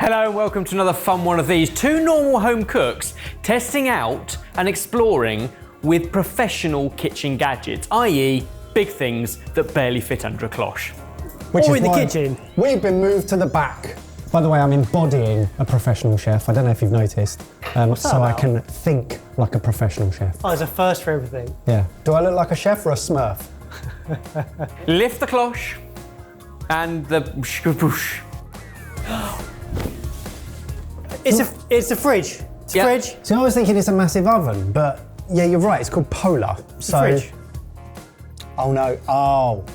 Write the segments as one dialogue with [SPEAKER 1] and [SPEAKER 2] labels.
[SPEAKER 1] Hello and welcome to another fun one of these. Two normal home cooks testing out and exploring with professional kitchen gadgets, i.e. big things that barely fit under a cloche.
[SPEAKER 2] Or in the kitchen. We've been moved to the back. By the way, I'm embodying a professional chef. I don't know if you've noticed. So I can think like a professional chef.
[SPEAKER 3] Oh, it's a first for everything.
[SPEAKER 2] Yeah. Do I look like a chef or a smurf?
[SPEAKER 1] Lift the cloche and the boosh.
[SPEAKER 3] It's a fridge. It's a fridge.
[SPEAKER 2] So I was thinking it's a massive oven, but yeah, you're right. It's called Polar. So.
[SPEAKER 3] Fridge.
[SPEAKER 2] Oh no. Oh.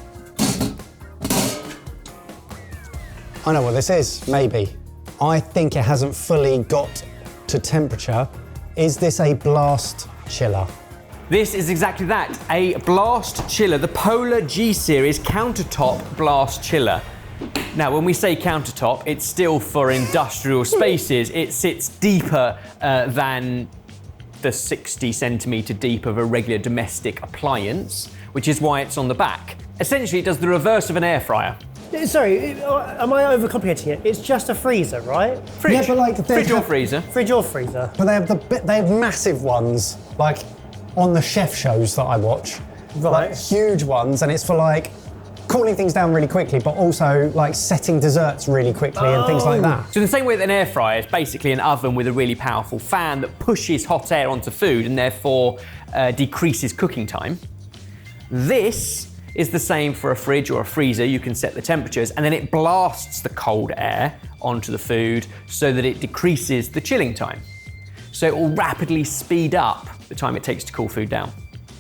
[SPEAKER 2] I know what this is, maybe. I think it hasn't fully got to temperature. Is this a blast chiller?
[SPEAKER 1] This is exactly that, a blast chiller, the Polar G Series countertop blast chiller. Now, when we say countertop, it's still for industrial spaces. It sits deeper than the 60 centimetre deep of a regular domestic appliance, which is why it's on the back. Essentially, it does the reverse of an air fryer.
[SPEAKER 3] Sorry, am I overcomplicating it? It's just a freezer, right?
[SPEAKER 1] Fridge.
[SPEAKER 2] Yeah, but like
[SPEAKER 1] fridge or freezer.
[SPEAKER 3] Fridge or freezer.
[SPEAKER 2] But they have massive ones, like on the chef shows that I watch.
[SPEAKER 3] Right.
[SPEAKER 2] Like huge ones, and it's for like cooling things down really quickly, but also like setting desserts really quickly and things like that.
[SPEAKER 1] So in the same way that an air fryer is basically an oven with a really powerful fan that pushes hot air onto food and therefore decreases cooking time, this is the same for a fridge or a freezer. You can set the temperatures and then it blasts the cold air onto the food so that it decreases the chilling time. So it will rapidly speed up the time it takes to cool food down.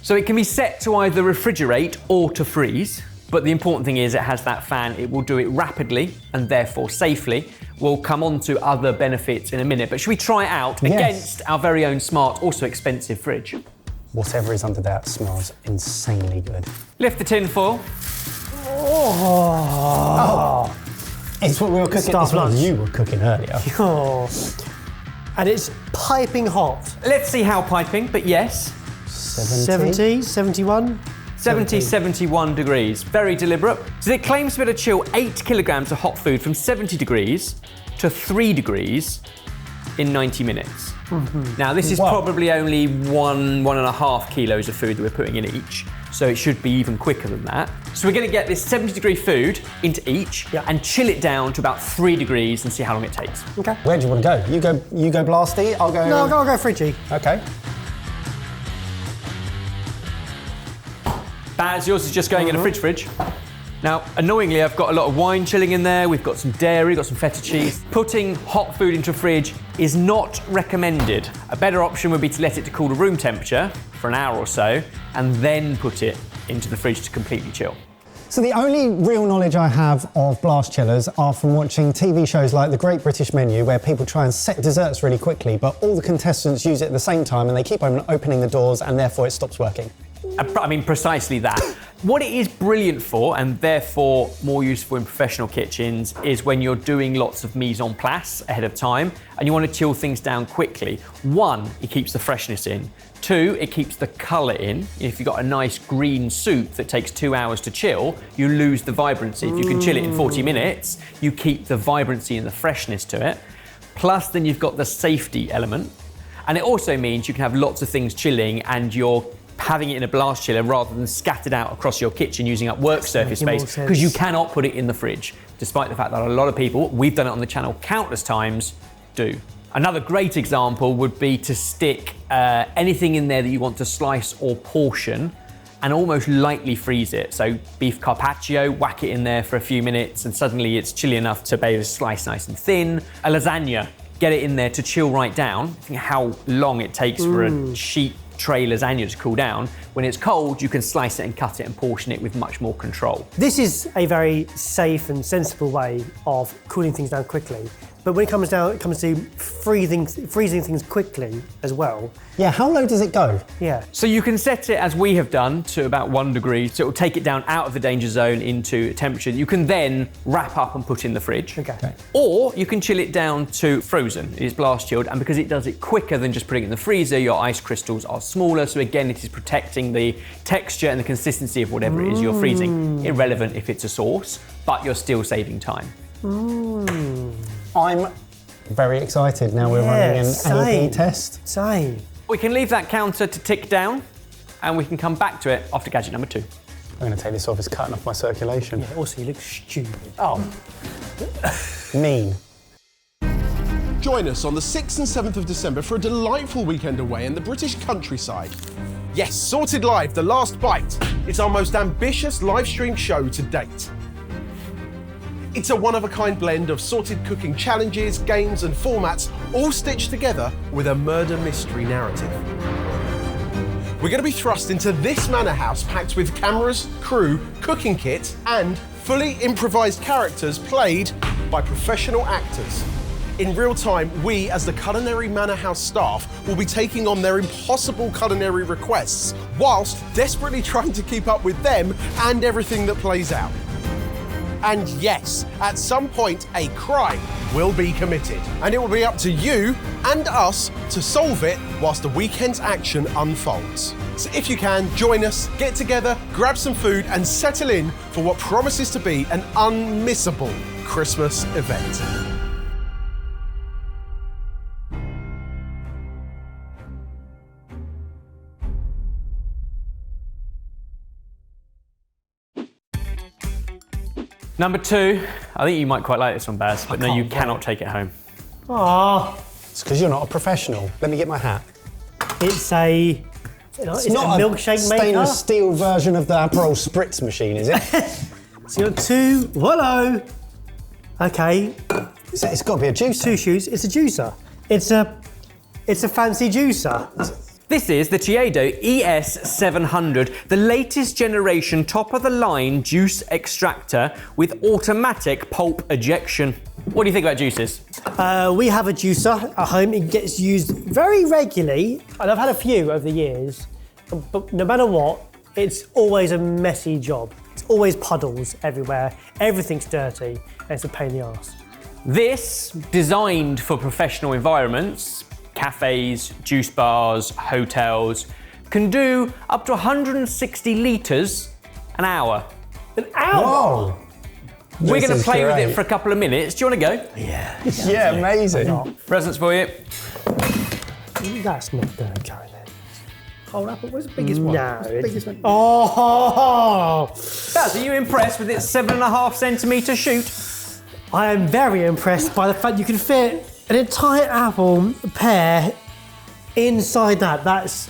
[SPEAKER 1] So it can be set to either refrigerate or to freeze, but the important thing is it has that fan. It will do it rapidly and therefore safely. We'll come on to other benefits in a minute, but should we try it out against our very own smart, also expensive fridge?
[SPEAKER 2] Whatever is under that smells insanely good.
[SPEAKER 1] Lift the tin foil.
[SPEAKER 2] Oh. It's what we were cooking. It's what you were cooking earlier.
[SPEAKER 3] Oh. And it's piping hot.
[SPEAKER 1] Let's see how piping, but yes.
[SPEAKER 3] 70, 71?
[SPEAKER 1] 70, 71 degrees. Very deliberate. So it claims to be able to chill 8 kilograms of hot food from 70 degrees to 3 degrees in 90 minutes. Mm-hmm. Now, this is probably only 1.5 kilos of food that we're putting in each, so it should be even quicker than that. So we're going to get this 70-degree food into each and chill it down to about 3 degrees and see how long it takes.
[SPEAKER 3] Okay.
[SPEAKER 2] Where do you want to go? You go blasty, I'll go...
[SPEAKER 3] No, I'll go fridgy.
[SPEAKER 2] Okay.
[SPEAKER 1] Baz, yours is just going in a fridge. Now, annoyingly, I've got a lot of wine chilling in there. We've got some dairy, got some feta cheese. Putting hot food into a fridge is not recommended. A better option would be to let it to cool to room temperature for an hour or so, and then put it into the fridge to completely chill.
[SPEAKER 2] So the only real knowledge I have of blast chillers are from watching TV shows like The Great British Menu, where people try and set desserts really quickly, but all the contestants use it at the same time and they keep on opening the doors and therefore it stops working.
[SPEAKER 1] I mean, precisely that. What it is brilliant for, and therefore more useful in professional kitchens, is when you're doing lots of mise en place ahead of time and you want to chill things down quickly. One, it keeps the freshness in. Two, it keeps the colour in. If you've got a nice green soup that takes 2 hours to chill, you lose the vibrancy. If you can chill it in 40 minutes, you keep the vibrancy and the freshness to it. Plus, then you've got the safety element. And it also means you can have lots of things chilling and you're having it in a blast chiller rather than scattered out across your kitchen using up work surface space, because you cannot put it in the fridge, despite the fact that a lot of people, we've done it on the channel countless times, do. Another great example would be to stick anything in there that you want to slice or portion and almost lightly freeze it. So beef carpaccio, whack it in there for a few minutes and suddenly it's chilly enough to be able to slice nice and thin. A lasagna, get it in there to chill right down. Think how long it takes for a sheet tray lasagna to cool down. When it's cold, you can slice it and cut it and portion it with much more control.
[SPEAKER 3] This is a very safe and sensible way of cooling things down quickly. But when it comes to freezing things quickly as well.
[SPEAKER 2] Yeah, how low does it go?
[SPEAKER 3] Yeah.
[SPEAKER 1] So you can set it, as we have done, to about 1 degree. So it will take it down out of the danger zone into a temperature that you can then wrap up and put in the fridge.
[SPEAKER 3] Okay.
[SPEAKER 1] Or you can chill it down to frozen. It is blast chilled, and because it does it quicker than just putting it in the freezer, your ice crystals are smaller. So again, it is protecting the texture and the consistency of whatever it is you're freezing. Irrelevant if it's a sauce, but you're still saving time.
[SPEAKER 2] I'm Very excited. Now we're running an A/B test.
[SPEAKER 3] Same.
[SPEAKER 1] We can leave that counter to tick down and we can come back to it after gadget number 2.
[SPEAKER 2] I'm going to take this off. It's cutting off my circulation.
[SPEAKER 3] Yeah, also, you look stupid.
[SPEAKER 2] Oh. Mean.
[SPEAKER 4] Join us on the 6th and 7th of December for a delightful weekend away in the British countryside. Yes, Sorted Live, The Last Bite. It's our most ambitious live stream show to date. It's a one-of-a-kind blend of sorted cooking challenges, games and formats, all stitched together with a murder mystery narrative. We're going to be thrust into this manor house packed with cameras, crew, cooking kit and fully improvised characters played by professional actors. In real time, we, as the Culinary Manor House staff, will be taking on their impossible culinary requests, whilst desperately trying to keep up with them and everything that plays out. And yes, at some point, a crime will be committed, and it will be up to you and us to solve it whilst the weekend's action unfolds. So if you can, join us, get together, grab some food, and settle in for what promises to be an unmissable Christmas event.
[SPEAKER 1] Number 2, I think you might quite like this one, Baz, but no, you cannot take it home.
[SPEAKER 3] Oh,
[SPEAKER 2] It's because you're not a professional. Let me get my hat.
[SPEAKER 3] it's a. It's not a milkshake maker.
[SPEAKER 2] Stainless steel version of the Aperol Spritz machine, is it?
[SPEAKER 3] So you got 2. Hello. Okay,
[SPEAKER 2] It's got to be a juice.
[SPEAKER 3] 2 shoes. It's a juicer. It's a fancy juicer.
[SPEAKER 1] This is the Chiedo ES700, the latest generation top-of-the-line juice extractor with automatic pulp ejection. What do you think about juices?
[SPEAKER 3] We have a juicer at home. It gets used very regularly, and I've had a few over the years. But no matter what, it's always a messy job. It's always puddles everywhere. Everything's dirty, and it's a pain in the arse.
[SPEAKER 1] This, designed for professional environments, cafes, juice bars, hotels, can do up to 160 litres an hour.
[SPEAKER 3] An hour?
[SPEAKER 2] Whoa.
[SPEAKER 1] We're
[SPEAKER 2] This
[SPEAKER 1] going to
[SPEAKER 2] is
[SPEAKER 1] play with
[SPEAKER 2] great.
[SPEAKER 1] it for a couple of minutes. Do you want to go?
[SPEAKER 3] Yeah.
[SPEAKER 2] Yeah, amazing.
[SPEAKER 1] Presents for you.
[SPEAKER 3] That's not going to go then.
[SPEAKER 4] Whole apple, where's the biggest one?
[SPEAKER 3] No.
[SPEAKER 4] What's the biggest one?
[SPEAKER 3] Oh!
[SPEAKER 1] Baz, are you impressed with its 7.5 centimetre shoot?
[SPEAKER 3] I am very impressed by the fact you can fit an entire apple pear inside that. That's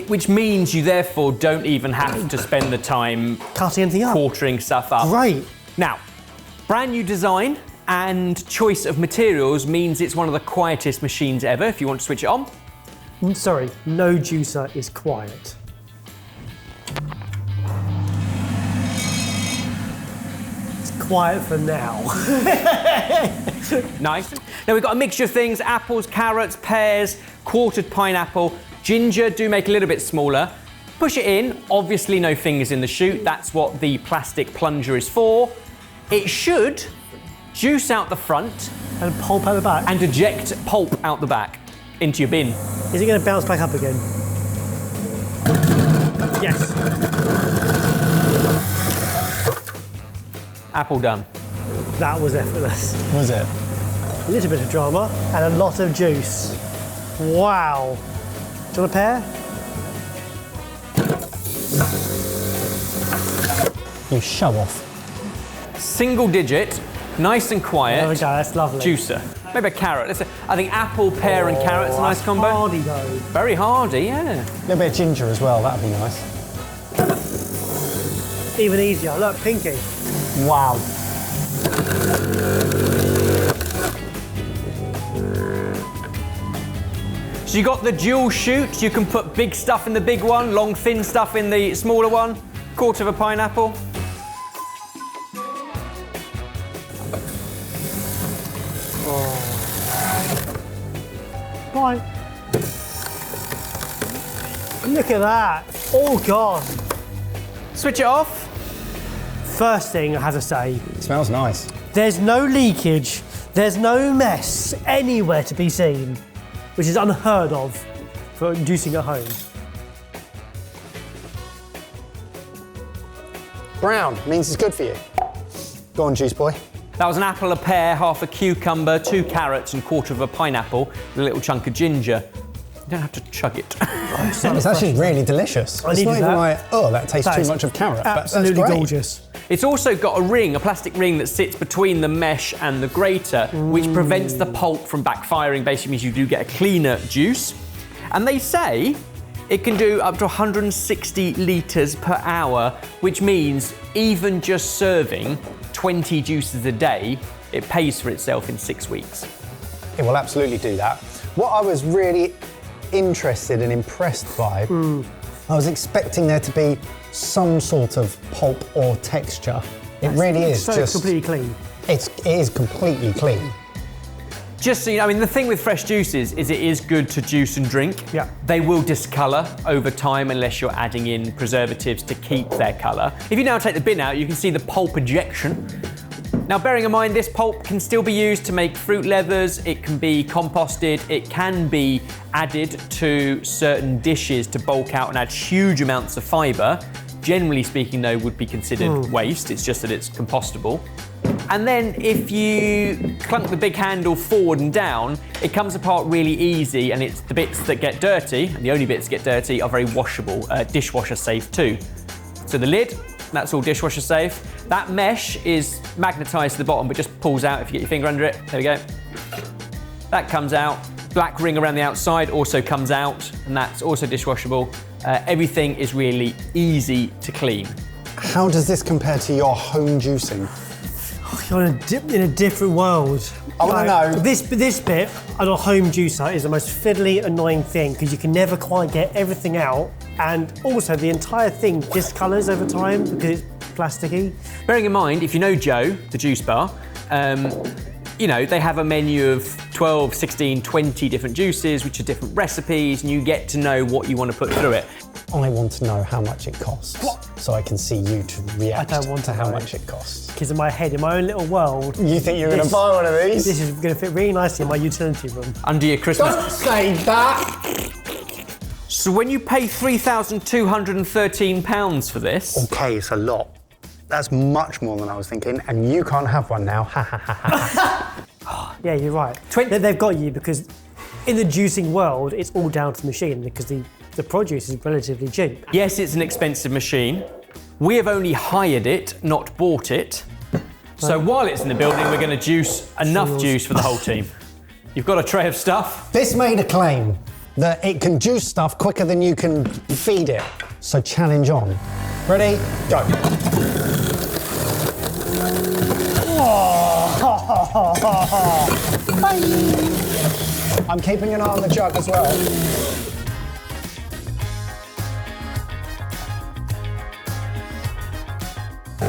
[SPEAKER 1] Which means you therefore don't even have to spend the time
[SPEAKER 3] cutting anything up.
[SPEAKER 1] quartering stuff up.
[SPEAKER 3] Great.
[SPEAKER 1] Now, brand new design and choice of materials means it's one of the quietest machines ever if you want to switch it on.
[SPEAKER 3] Sorry, no juicer is quiet. It's quiet for now.
[SPEAKER 1] Nice. Now we've got a mixture of things, apples, carrots, pears, quartered pineapple, ginger, do make a little bit smaller. Push it in, obviously no fingers in the chute, that's what the plastic plunger is for. It should juice out the front
[SPEAKER 3] And pulp out the back.
[SPEAKER 1] and eject pulp out the back into your bin.
[SPEAKER 3] Is it going to bounce back up again? Yes.
[SPEAKER 1] Apple done.
[SPEAKER 3] That was effortless.
[SPEAKER 2] Was it?
[SPEAKER 3] A little bit of drama and a lot of juice. Wow. Do you want a pear?
[SPEAKER 2] You show off.
[SPEAKER 1] Single digit, nice and quiet.
[SPEAKER 3] There we go, that's lovely.
[SPEAKER 1] Juicer. Maybe a carrot. I think apple, pear and carrot's a nice combo.
[SPEAKER 3] Hardy though.
[SPEAKER 1] Very hardy, yeah.
[SPEAKER 2] A little bit of ginger as well, that'd be nice.
[SPEAKER 3] Even easier. Look, pinky.
[SPEAKER 2] Wow.
[SPEAKER 1] So you got the dual chute. You can put big stuff in the big one, long thin stuff in the smaller one. Quarter of a pineapple.
[SPEAKER 3] Bye. Look at that. All gone.
[SPEAKER 1] Switch it off.
[SPEAKER 3] First thing I have to say,
[SPEAKER 2] It smells nice.
[SPEAKER 3] there's no leakage, there's no mess anywhere to be seen, which is unheard of for juicing at home.
[SPEAKER 2] Brown means it's good for you. Go on, juice boy.
[SPEAKER 1] That was an apple, a pear, half a cucumber, 2 carrots and quarter of a pineapple with a little chunk of ginger. You don't have to chug it.
[SPEAKER 2] It's actually really delicious. It's not
[SPEAKER 3] needed
[SPEAKER 2] even
[SPEAKER 3] that.
[SPEAKER 2] like, oh, that tastes
[SPEAKER 3] That
[SPEAKER 2] too
[SPEAKER 3] is
[SPEAKER 2] much of carrot. But that's
[SPEAKER 3] Absolutely
[SPEAKER 2] great.
[SPEAKER 3] gorgeous.
[SPEAKER 1] It's also got a ring, a plastic ring that sits between the mesh and the grater, which prevents the pulp from backfiring, basically means you do get a cleaner juice. And they say it can do up to 160 litres per hour, which means even just serving 20 juices a day, it pays for itself in 6 weeks.
[SPEAKER 2] It will absolutely do that. What I was really interested and impressed by, I was expecting there to be some sort of pulp or texture. It really is
[SPEAKER 3] So
[SPEAKER 2] just
[SPEAKER 3] completely clean.
[SPEAKER 2] it is completely clean.
[SPEAKER 1] Just so you know, I mean, the thing with fresh juices is it is good to juice and drink.
[SPEAKER 3] Yeah.
[SPEAKER 1] They will discolour over time unless you're adding in preservatives to keep their colour. If you now take the bin out, you can see the pulp ejection. Now, bearing in mind, this pulp can still be used to make fruit leathers, it can be composted, it can be added to certain dishes to bulk out and add huge amounts of fibre. Generally speaking, though, would be considered waste. It's just that it's compostable. And then if you clunk the big handle forward and down, it comes apart really easy, and it's the bits that get dirty, and the only bits that get dirty are very washable, dishwasher safe too. So the lid, that's all dishwasher safe. That mesh is magnetised to the bottom, but just pulls out if you get your finger under it. There we go. That comes out. Black ring around the outside also comes out, and that's also dishwashable. Everything is really easy to clean.
[SPEAKER 2] How does this compare to your home juicing?
[SPEAKER 3] You're in a different world.
[SPEAKER 2] I wanna know.
[SPEAKER 3] This bit on a home juicer is the most fiddly, annoying thing because you can never quite get everything out, and also the entire thing discolours over time because it's plasticky.
[SPEAKER 1] Bearing in mind, if you know Joe, the juice bar, you know, they have a menu of 12, 16, 20 different juices, which are different recipes, and you get to know what you want to put through it.
[SPEAKER 2] I want to know how much it costs, so I can see you to react
[SPEAKER 3] I don't want
[SPEAKER 2] to
[SPEAKER 3] to
[SPEAKER 2] how
[SPEAKER 3] know.
[SPEAKER 2] much it costs.
[SPEAKER 3] Because in my head, in my own little world,
[SPEAKER 2] You think you're going to buy one of these?
[SPEAKER 3] this is going to fit really nicely in my utility room.
[SPEAKER 1] Under your Christmas.
[SPEAKER 2] Don't say that!
[SPEAKER 1] So when you pay £3,213 for this,
[SPEAKER 2] Okay, it's a lot. That's much more than I was thinking, and you can't have one now. Ha ha ha ha.
[SPEAKER 3] Yeah, you're right. They've got you because in the juicing world, it's all down to the machine because the produce is relatively cheap.
[SPEAKER 1] yes, it's an expensive machine. We have only hired it, not bought it. So while it's in the building, we're going to juice enough juice for the whole team. You've got a tray of stuff.
[SPEAKER 2] This made a claim that it can juice stuff quicker than you can feed it. So challenge on. Ready? Go. I'm keeping an eye on the jug as well.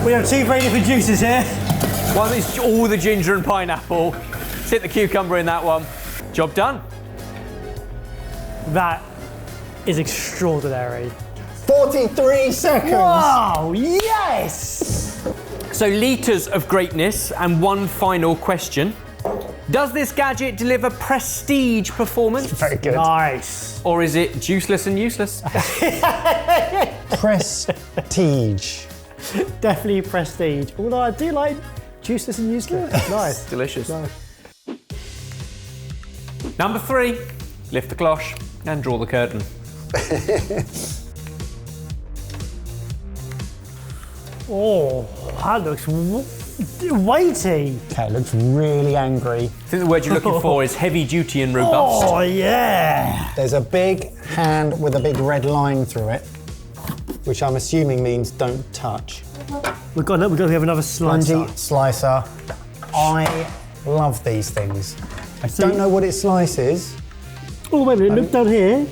[SPEAKER 3] We have two very different juices here.
[SPEAKER 1] One is all the ginger and pineapple. Sit the cucumber in that one. Job done.
[SPEAKER 3] That is extraordinary.
[SPEAKER 2] 43 seconds.
[SPEAKER 3] Wow, yes!
[SPEAKER 1] So litres of greatness, and one final question. Does this gadget deliver prestige performance?
[SPEAKER 2] Very good.
[SPEAKER 3] Nice.
[SPEAKER 1] Or is it juiceless and useless?
[SPEAKER 2] Prestige.
[SPEAKER 3] Definitely prestige. Although I do like juiceless and useless. Nice.
[SPEAKER 1] Delicious.
[SPEAKER 3] Nice.
[SPEAKER 1] Number 3, lift the cloche and draw the curtain.
[SPEAKER 3] Oh, that looks weighty.
[SPEAKER 2] Okay, it looks really angry.
[SPEAKER 1] I think the word you're looking for is heavy duty and robust.
[SPEAKER 3] Oh, yeah.
[SPEAKER 2] There's a big hand with a big red line through it, which I'm assuming means don't touch.
[SPEAKER 3] We have another slicer.
[SPEAKER 2] Spongy slicer. I love these things. I don't know what it slices.
[SPEAKER 3] Oh, wait a minute, look down here.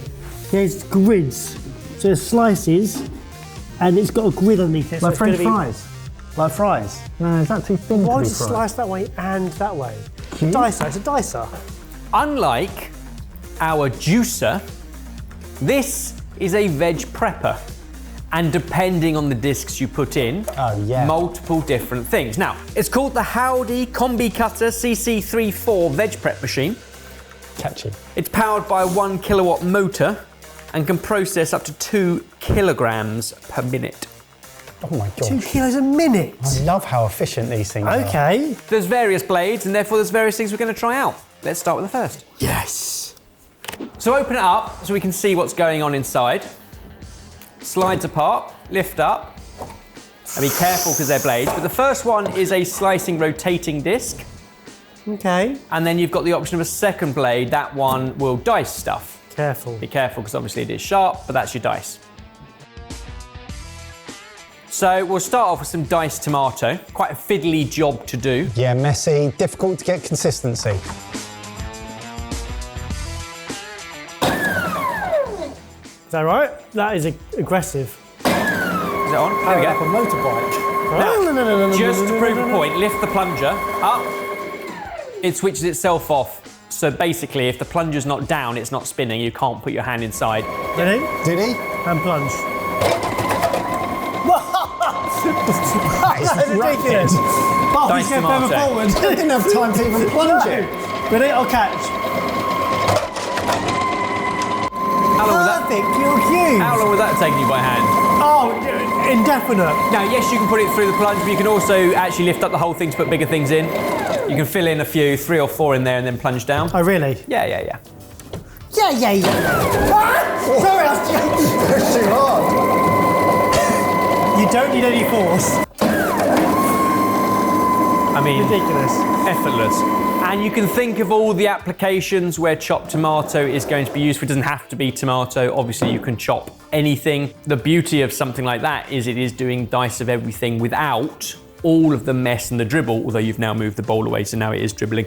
[SPEAKER 3] There's grids. So there's slices, and it's got a grid underneath it. So
[SPEAKER 2] Like
[SPEAKER 3] it's gonna
[SPEAKER 2] French fries. Like fries. No, is that too thin
[SPEAKER 3] Why
[SPEAKER 2] to
[SPEAKER 3] would
[SPEAKER 2] be
[SPEAKER 3] you
[SPEAKER 2] fried?
[SPEAKER 3] slice that way and that way? Dicer, it's a dicer.
[SPEAKER 1] Unlike our juicer, this is a veg prepper. And depending on the discs you put in,
[SPEAKER 2] Oh, yeah.
[SPEAKER 1] multiple different things. Now, it's called the Howdy Combi Cutter CC34 Veg Prep Machine.
[SPEAKER 2] Catchy.
[SPEAKER 1] It's powered by a 1 kilowatt motor and can process up to 2 kilograms per minute.
[SPEAKER 2] Oh my
[SPEAKER 3] 2
[SPEAKER 2] gosh.
[SPEAKER 3] kilos a minute.
[SPEAKER 2] I love how efficient these things are.
[SPEAKER 3] Okay.
[SPEAKER 1] There's various blades, and therefore there's various things we're going to try out. Let's start with the first.
[SPEAKER 3] Yes.
[SPEAKER 1] So open it up so we can see what's going on inside. Slides apart, lift up, and be careful because they're blades. But the first one is a slicing rotating disc.
[SPEAKER 3] Okay.
[SPEAKER 1] And then you've got the option of a second blade. That one will dice stuff.
[SPEAKER 3] Careful.
[SPEAKER 1] Be careful because obviously it is sharp, but that's your dice. So we'll start off with some diced tomato. Quite a fiddly job to do.
[SPEAKER 2] Yeah, messy, difficult to get consistency.
[SPEAKER 3] Is that right? That is aggressive.
[SPEAKER 1] Is it on? There we
[SPEAKER 2] Like a
[SPEAKER 1] go.
[SPEAKER 2] motorbike.
[SPEAKER 1] Now, just to prove a point, lift the plunger up. It switches itself off. So basically, if the plunger's not down, it's not spinning. You can't put your hand inside.
[SPEAKER 3] Ready?
[SPEAKER 2] Did he?
[SPEAKER 3] And plunge.
[SPEAKER 2] That is
[SPEAKER 3] ridiculous. Oh,
[SPEAKER 1] Dice
[SPEAKER 3] he's going further
[SPEAKER 1] tomato.
[SPEAKER 3] forward.
[SPEAKER 2] I didn't have time to even plunge it.
[SPEAKER 3] Ready? I'll catch.
[SPEAKER 1] How long was that?
[SPEAKER 3] Perfect. You're huge.
[SPEAKER 1] How long was that taking you by hand?
[SPEAKER 3] Oh, indefinite.
[SPEAKER 1] Now, yes, you can put it through the plunge, but you can also actually lift up the whole thing to put bigger things in. You can fill in a few, 3 or 4 in there, and then plunge down.
[SPEAKER 3] Oh, really?
[SPEAKER 1] Yeah.
[SPEAKER 3] Yeah. Sorry, I was
[SPEAKER 2] It's too hard.
[SPEAKER 3] You don't need any force.
[SPEAKER 1] I mean,
[SPEAKER 3] Ridiculous.
[SPEAKER 1] effortless. And you can think of all the applications where chopped tomato is going to be useful. It doesn't have to be tomato. Obviously, you can chop anything. The beauty of something like that is it is doing dice of everything without all of the mess and the dribble, although you've now moved the bowl away, so now it is dribbling,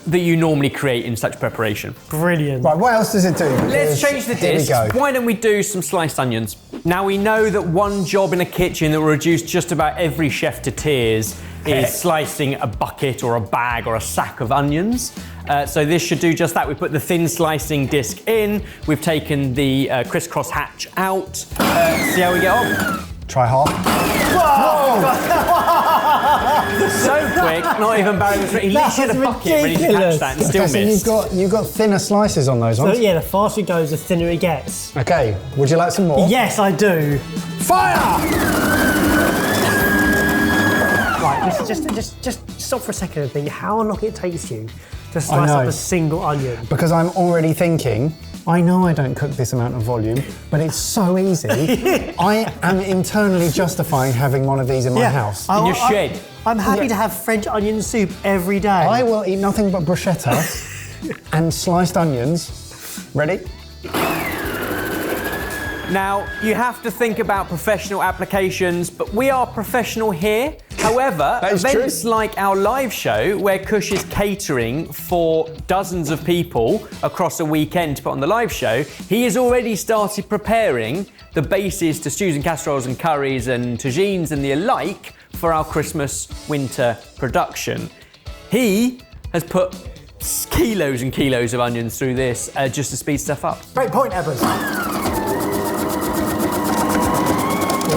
[SPEAKER 1] that you normally create in such preparation.
[SPEAKER 3] Brilliant.
[SPEAKER 2] Right, what else does it do?
[SPEAKER 1] Let's
[SPEAKER 2] Because
[SPEAKER 1] change the
[SPEAKER 2] here we
[SPEAKER 1] disc.
[SPEAKER 2] go.
[SPEAKER 1] Why don't we do some sliced onions? Now we know that one job in a kitchen that will reduce just about every chef to tears is slicing a bucket or a bag or a sack of onions. So this should do just that. We put the thin slicing disc in. We've taken the crisscross hatch out. See how we get on?
[SPEAKER 2] Try half.
[SPEAKER 1] So quick, not even Barry was ready. He
[SPEAKER 3] That
[SPEAKER 1] literally had a
[SPEAKER 3] was
[SPEAKER 1] bucket ready to catch
[SPEAKER 3] ridiculous.
[SPEAKER 1] that and still
[SPEAKER 2] Okay,
[SPEAKER 1] missed.
[SPEAKER 2] so you've got thinner slices on those
[SPEAKER 3] So
[SPEAKER 2] ones.
[SPEAKER 3] yeah, the faster it goes, the thinner it gets.
[SPEAKER 2] Okay, would you like some more?
[SPEAKER 3] Yes, I do.
[SPEAKER 2] Fire!
[SPEAKER 3] Right, just stop for a second and think how long it takes you to slice
[SPEAKER 2] know.
[SPEAKER 3] up a single onion.
[SPEAKER 2] Because I'm already thinking, I know I don't cook this amount of volume, but it's so easy. I am internally justifying having one of these in my house.
[SPEAKER 1] In your shed.
[SPEAKER 3] I'm happy to have French onion soup every day.
[SPEAKER 2] I will eat nothing but bruschetta and sliced onions. Ready?
[SPEAKER 1] Now, you have to think about professional applications, but we are professional here. However,
[SPEAKER 2] That is
[SPEAKER 1] events
[SPEAKER 2] true.
[SPEAKER 1] like our live show, where Kush is catering for dozens of people across a weekend to put on the live show, he has already started preparing the bases to stews and casseroles and curries and tagines and the alike for our Christmas winter production. He has put kilos and kilos of onions through this just to speed stuff up.
[SPEAKER 2] Great point, Evans.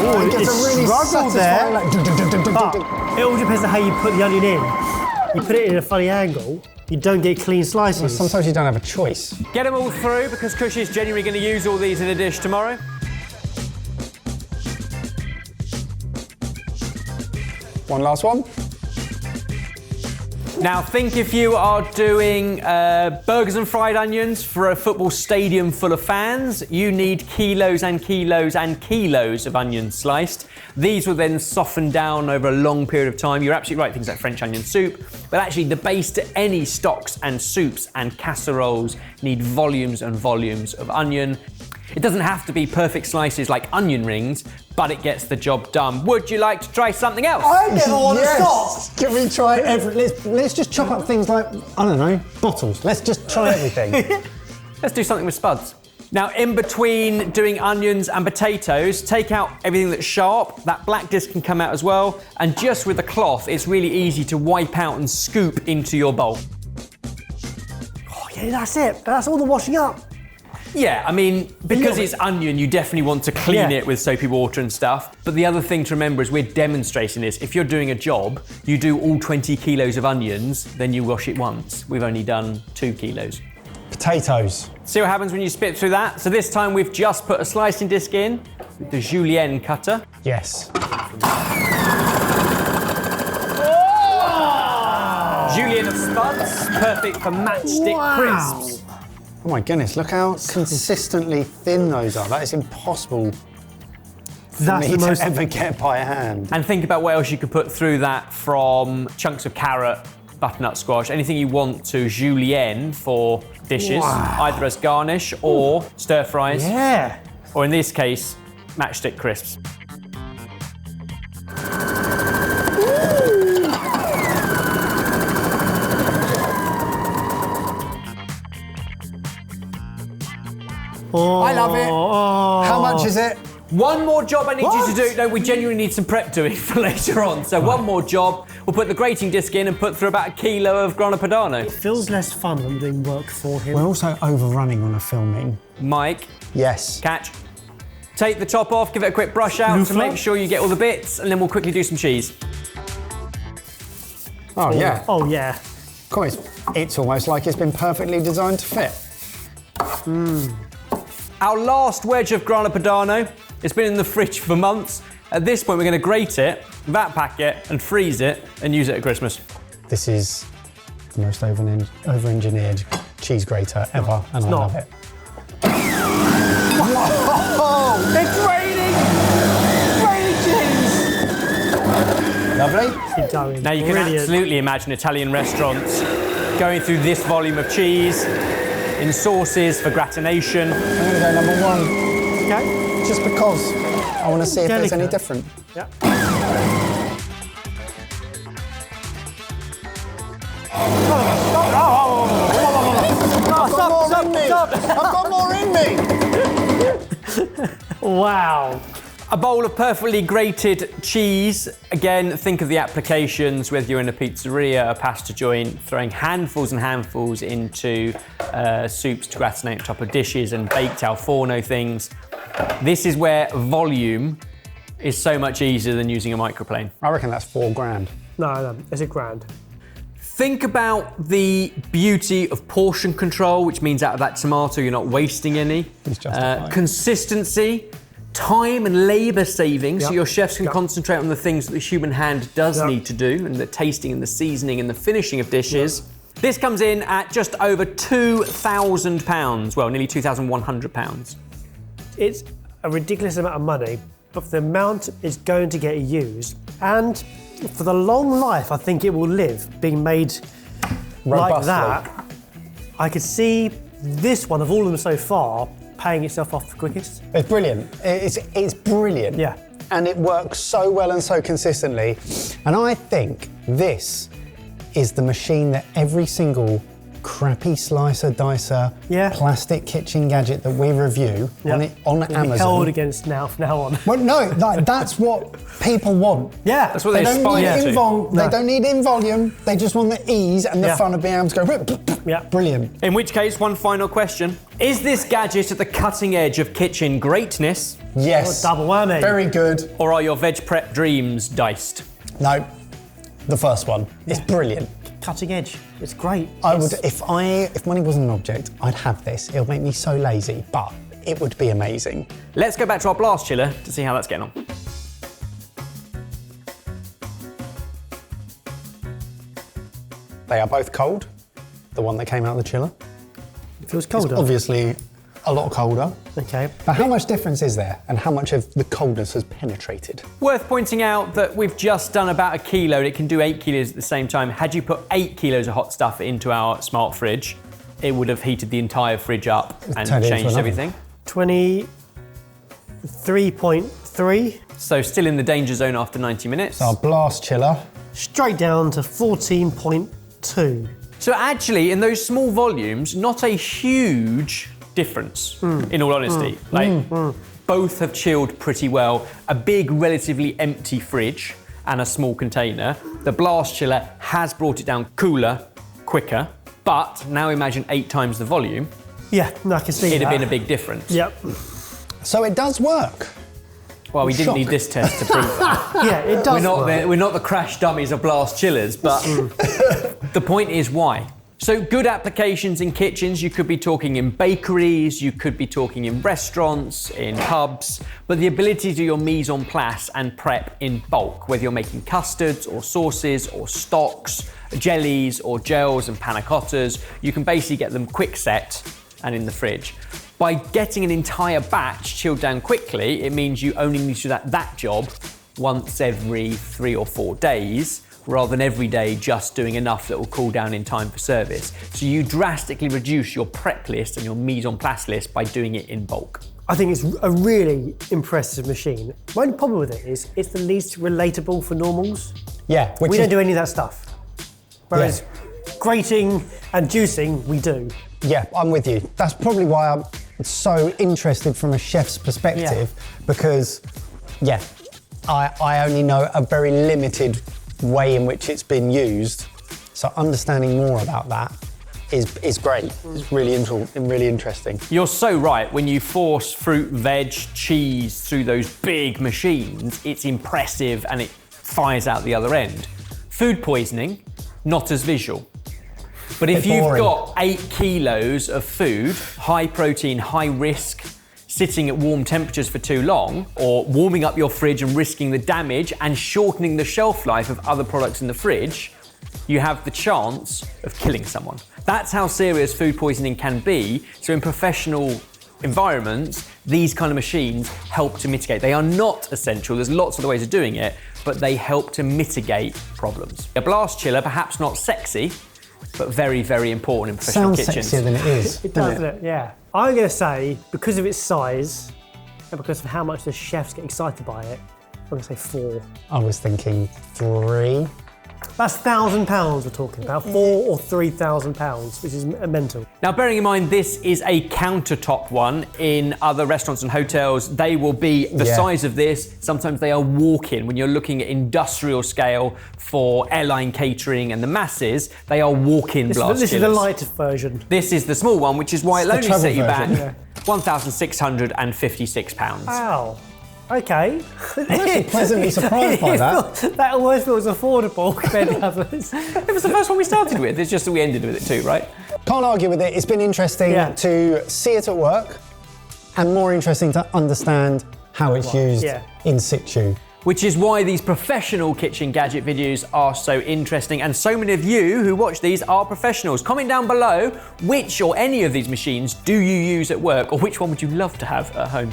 [SPEAKER 3] Oh,
[SPEAKER 2] It gets a really
[SPEAKER 3] struggle
[SPEAKER 2] satisfying,
[SPEAKER 3] there.
[SPEAKER 2] like,
[SPEAKER 3] But it all depends on how you put the onion in. You put it in a funny angle, you don't get clean slices.
[SPEAKER 2] Sometimes you don't have a choice.
[SPEAKER 1] Get them all through because Kush is genuinely going to use all these in a dish tomorrow.
[SPEAKER 2] One last one.
[SPEAKER 1] Now think if you are doing burgers and fried onions for a football stadium full of fans, you need kilos and kilos and kilos of onions sliced. These will then soften down over a long period of time. You're absolutely right, things like French onion soup, but actually the base to any stocks and soups and casseroles need volumes and volumes of onion. It doesn't have to be perfect slices like onion rings, but it gets the job done. Would you like to try something else?
[SPEAKER 3] I never want to stop.
[SPEAKER 2] Can we try let's just chop up things like, I don't know, bottles. Let's just try everything.
[SPEAKER 1] Let's do something with spuds. Now, in between doing onions and potatoes, take out everything that's sharp. That black disc can come out as well. And just with a cloth, it's really easy to wipe out and scoop into your bowl.
[SPEAKER 3] Oh, yeah, that's it. That's all the washing up.
[SPEAKER 1] Yeah, I mean, because it's onion, you definitely want to clean it with soapy water and stuff. But the other thing to remember is we're demonstrating this. If you're doing a job, you do all 20 kilos of onions, then you wash it once. We've only done 2 kilos.
[SPEAKER 2] Potatoes.
[SPEAKER 1] See what happens when you spit through that? So this time we've just put a slicing disc in with the julienne cutter.
[SPEAKER 2] Yes.
[SPEAKER 1] Julienne of Spuds, perfect for matchstick crisps.
[SPEAKER 2] Oh my goodness, look how consistently thin those are. That is impossible for me to ever get by hand.
[SPEAKER 1] And think about what else you could put through that, from chunks of carrot, butternut squash, anything you want to julienne for dishes, either as garnish or stir fries.
[SPEAKER 3] Yeah.
[SPEAKER 1] Or in this case, matchstick crisps.
[SPEAKER 2] I love it. How much is it?
[SPEAKER 1] One more job I need you to do. No, we genuinely need some prep doing for later on. So one more job. We'll put the grating disc in and put through about 1 kilo of Grana Padano.
[SPEAKER 3] It feels less fun when doing work for him.
[SPEAKER 2] We're also overrunning on a filming.
[SPEAKER 1] Mike.
[SPEAKER 2] Yes.
[SPEAKER 1] Catch. Take the top off, give it a quick brush out to make sure you get all the bits, and then we'll quickly do some cheese.
[SPEAKER 2] Oh, yeah.
[SPEAKER 3] Oh, yeah.
[SPEAKER 2] Guys, it's almost like it's been perfectly designed to fit.
[SPEAKER 1] Our last wedge of Grana Padano. It's been in the fridge for months. At this point, we're going to grate it, vat pack it, and freeze it, and use it at Christmas.
[SPEAKER 2] This is the most over-engineered cheese grater ever, and I love it.
[SPEAKER 3] Oh, it's raining! Raining cheese!
[SPEAKER 2] Lovely.
[SPEAKER 1] Now you can absolutely imagine Italian restaurants going through this volume of cheese in sauces for gratination.
[SPEAKER 2] I'm going to go number 1.
[SPEAKER 3] Okay.
[SPEAKER 2] Just because I want to see if there's any different.
[SPEAKER 3] Yeah.
[SPEAKER 2] I've got more in me!
[SPEAKER 3] Wow.
[SPEAKER 1] A bowl of perfectly grated cheese. Again, think of the applications, whether you're in a pizzeria, a pasta joint, throwing handfuls and handfuls into soups to gratinate on top of dishes and baked al forno things. This is where volume is so much easier than using a microplane.
[SPEAKER 2] I reckon that's $4,000.
[SPEAKER 3] No, it's $1,000.
[SPEAKER 1] Think about the beauty of portion control, which means out of that tomato, you're not wasting any.
[SPEAKER 2] It's justified.
[SPEAKER 1] Consistency, time and labour saving, so your chefs can concentrate on the things that the human hand does need to do, and the tasting and the seasoning and the finishing of dishes. This comes in at just over £2,000, well, nearly £2,100.
[SPEAKER 3] It's a ridiculous amount of money, but for the amount it's going to get used, and for the long life I think it will live, being made like that, I could see this one, of all of them so far, paying itself off the quickest.
[SPEAKER 2] It's brilliant. It's brilliant.
[SPEAKER 3] Yeah.
[SPEAKER 2] And it works so well and so consistently. And I think this is the machine that every single crappy slicer, dicer, plastic kitchen gadget that we review on Amazon.
[SPEAKER 3] Held against now from now on.
[SPEAKER 2] Well, no, that's what people want.
[SPEAKER 3] Yeah,
[SPEAKER 1] that's what they aspire to.
[SPEAKER 2] They don't need in volume. They just want the ease and the fun of being able to go. Brilliant.
[SPEAKER 1] In which case, one final question: is this gadget at the cutting edge of kitchen greatness?
[SPEAKER 2] Yes.
[SPEAKER 3] Oh, double whammy.
[SPEAKER 2] Very good.
[SPEAKER 1] Or are your veg prep dreams diced?
[SPEAKER 2] No, the first one. It's brilliant.
[SPEAKER 3] Cutting edge. It's great.
[SPEAKER 2] I would, if money wasn't an object, I'd have this. It'll make me so lazy, but it would be amazing.
[SPEAKER 1] Let's go back to our blast chiller to see how that's getting on.
[SPEAKER 2] They are both cold. The one that came out of the chiller.
[SPEAKER 3] It feels colder.
[SPEAKER 2] It's obviously a lot colder.
[SPEAKER 3] Okay.
[SPEAKER 2] But how much difference is there, and how much of the coldness has penetrated?
[SPEAKER 1] Worth pointing out that we've just done about 1 kilo, and it can do 8 kilos at the same time. Had you put 8 kilos of hot stuff into our smart fridge, it would have heated the entire fridge up and changed everything.
[SPEAKER 3] 23.3.
[SPEAKER 1] So still in the danger zone after 90 minutes.
[SPEAKER 2] So our blast chiller.
[SPEAKER 3] Straight down to 14.2.
[SPEAKER 1] So actually, in those small volumes, not a huge difference, in all honesty. Both have chilled pretty well. A big, relatively empty fridge and a small container. The blast chiller has brought it down cooler, quicker, but now imagine 8 times the volume.
[SPEAKER 3] Yeah, no, I can see
[SPEAKER 1] It'd
[SPEAKER 3] that.
[SPEAKER 1] have been a big difference.
[SPEAKER 3] Yep.
[SPEAKER 2] So it does work.
[SPEAKER 1] Well, we didn't need this test to prove that.
[SPEAKER 3] Yeah, it does.
[SPEAKER 1] We're not the crash dummies of blast chillers, but the point is why. So good applications in kitchens, you could be talking in bakeries, you could be talking in restaurants, in pubs, but the ability to do your mise en place and prep in bulk, whether you're making custards or sauces or stocks, jellies or gels and panna cottas, you can basically get them quick set and in the fridge. By getting an entire batch chilled down quickly, it means you only need to do that job once every 3 or 4 days, rather than every day just doing enough that will cool down in time for service. So you drastically reduce your prep list and your mise en place list by doing it in bulk.
[SPEAKER 3] I think it's a really impressive machine. My only problem with it is it's the least relatable for normals.
[SPEAKER 2] Yeah,
[SPEAKER 3] We don't do any of that stuff. Whereas grating and juicing, we do.
[SPEAKER 2] Yeah, I'm with you. That's probably why I'm so interested from a chef's perspective, because, I only know a very limited way in which it's been used. So understanding more about that is great. It's really interesting.
[SPEAKER 1] You're so right. When you force fruit, veg, cheese through those big machines, it's impressive and it fires out the other end. Food poisoning, not as visual. But if you've got 8 kilos of food, high protein, high risk, sitting at warm temperatures for too long, or warming up your fridge and risking the damage and shortening the shelf life of other products in the fridge, you have the chance of killing someone. That's how serious food poisoning can be. So in professional environments, these kind of machines help to mitigate. They are not essential, there's lots of other ways of doing it, but they help to mitigate problems. A blast chiller, perhaps not sexy, but very, very important in professional kitchens.
[SPEAKER 2] Sounds sexier than it is.
[SPEAKER 3] It does, doesn't it? Yeah. I'm going to say, because of its size and because of how much the chefs get excited by it, I'm going to say 4.
[SPEAKER 2] I was thinking 3.
[SPEAKER 3] That's £1,000 we're talking about, £4,000 or £3,000, which is mental.
[SPEAKER 1] Now, bearing in mind this is a countertop one, in other restaurants and hotels, they will be the size of this. Sometimes they are walk-in. When you're looking at industrial scale for airline catering and the masses, they are walk-in blast chillers.
[SPEAKER 3] This is the light version.
[SPEAKER 1] This is the small one, which is why it'll only set you back £1,656.
[SPEAKER 3] Wow. Okay.
[SPEAKER 2] I'm actually pleasantly surprised by that.
[SPEAKER 3] That almost feels affordable compared to others.
[SPEAKER 1] It was the first one we started with. It's just that we ended with it too, right?
[SPEAKER 2] Can't argue with it. It's been interesting to see it at work and more interesting to understand how it's used in situ.
[SPEAKER 1] Which is why these professional kitchen gadget videos are so interesting, and so many of you who watch these are professionals. Comment down below which or any of these machines do you use at work, or which one would you love to have at home?